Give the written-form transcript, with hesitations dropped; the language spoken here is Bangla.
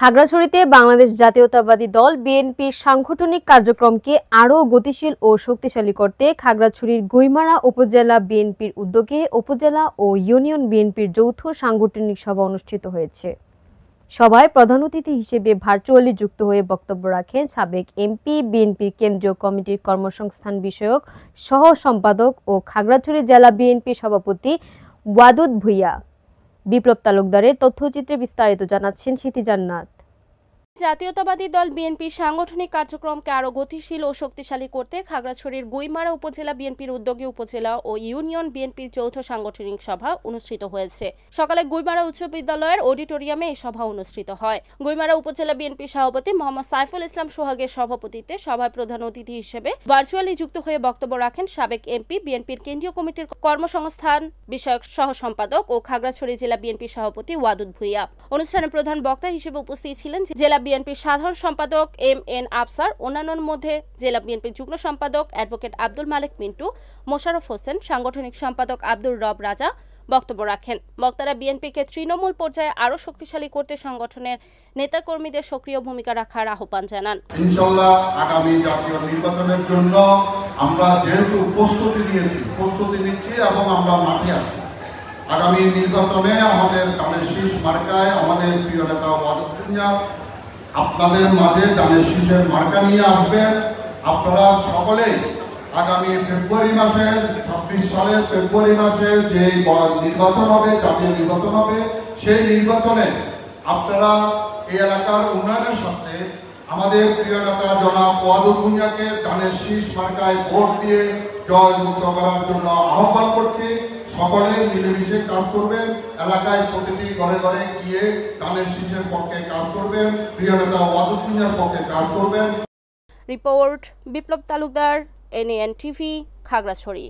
খাগড়াছড়িতে বাংলাদেশ জাতীয়তাবাদী দল বিএনপির সাংগঠনিক কার্যক্রমকে আরও গতিশীল ও শক্তিশালী করতে খাগড়াছড়ির গুইমারা উপজেলা বিএনপির উদ্যোগে উপজেলা ও ইউনিয়ন বিএনপির যৌথ সাংগঠনিক সভা অনুষ্ঠিত হয়েছে। সভায় প্রধান অতিথি হিসেবে ভার্চুয়ালি যুক্ত হয়ে বক্তব্য রাখেন সাবেক এমপি, বিএনপির কেন্দ্রীয় কমিটির কর্মসংস্থান বিষয়ক সহ সম্পাদক ও খাগড়াছড়ি জেলা বিএনপির সভাপতি ওয়াদুদ ভূঁইয়া। বিপ্লব তালুকদারের তথ্যচিত্রে বিস্তারিত জানাচ্ছেন স্মৃতি জান্নাত। জাতীয়তাবাদী দল বিএনপির সাংগঠনিক কার্যক্রমকে আরও গতিশীল ও শক্তিশালী করতে খাগড়াছড়ির গুইমারা উপজেলা বিএনপির উদ্যোগে উপজেলা ও ইউনিয়ন বিএনপির যৌথ সাংগঠনিক সভা অনুষ্ঠিত হয়েছে। সকালে গুইমারা উচ্চ বিদ্যালয়ের অডিটোরিয়ামে এই সভা অনুষ্ঠিত হয়। গুইমারা উপজেলা বিএনপির সভাপতি মোহাম্মদ সাইফুল ইসলাম সোহাগের সভাপতিত্বে সভায় প্রধান অতিথি হিসেবে ভার্চুয়ালি যুক্ত হয়ে বক্তব্য রাখেন সাবেক এমপি, বিএনপির কেন্দ্রীয় কমিটির কর্মসংস্থান বিষয়ক সহ সম্পাদক ও খাগড়াছড়ি জেলা বিএনপির সভাপতি ওয়াদুদ ভূঁইয়া। অনুষ্ঠানে প্রধান বক্তা হিসেবে উপস্থিত ছিলেন জেলা বিএনপির সাধারণ সম্পাদক এম.এন. আফসার, অন্যান্যের মধ্যে জেলা বিএনপির যুগ্ম সম্পাদক অ্যাডভোকেট আব্দুল মালিক মিন্টু, মোশাররফ হোসেন, সাংগঠনিক সম্পাদক আব্দুর রব রাজা বক্তব্য রাখেন। বক্তারা বিএনপিকে তৃণমূল পর্যায়ে আরও শক্তিশালী করতে সংগঠনের নেতাকর্মীদের সক্রিয় ভূমিকা রাখার আহ্বান জানান। ইনশাআল্লাহ আগামী জাতীয় নির্বাচনের জন্য আমরা যেহেতু প্রস্তুতি নিচ্ছি এবং আমরা মাঠে আছি। আগামী নির্বাচনে আমাদের ধানের শীষ মার্কায় আমাদের প্রিয় নেতা ওয়াদুদ ভূঁইয়া আপনাদের মাঝে ধানের শীষের মার্কা নিয়ে আসবেন। আপনারা সকলেই আগামী ফেব্রুয়ারি মাসে 26 সালের ফেব্রুয়ারি মাসে যে নির্বাচন হবে, জাতীয় নির্বাচন হবে, সেই নির্বাচনে আপনারা এই এলাকার উন্নয়নের সাথে আমাদের প্রিয় নেতা জনাব ওয়াদুদ ভূঁইয়াকে ধানের শীষ মার্কায় ভোট দিয়ে জয়যুক্ত করার জন্য আহ্বান করছি। সকলে মিলেমিশে কাজ করবেন, এলাকায় প্রতিটি ঘরে ঘরে গিয়ে ধানের শীষের পক্ষে কাজ করবেন, প্রিয় নেতা ওয়াদুদ ভূঁইয়ার পক্ষে কাজ করবেন। রিপোর্ট বিপ্লব তালুকদার, NAN TV, খাগড়াছড়ি।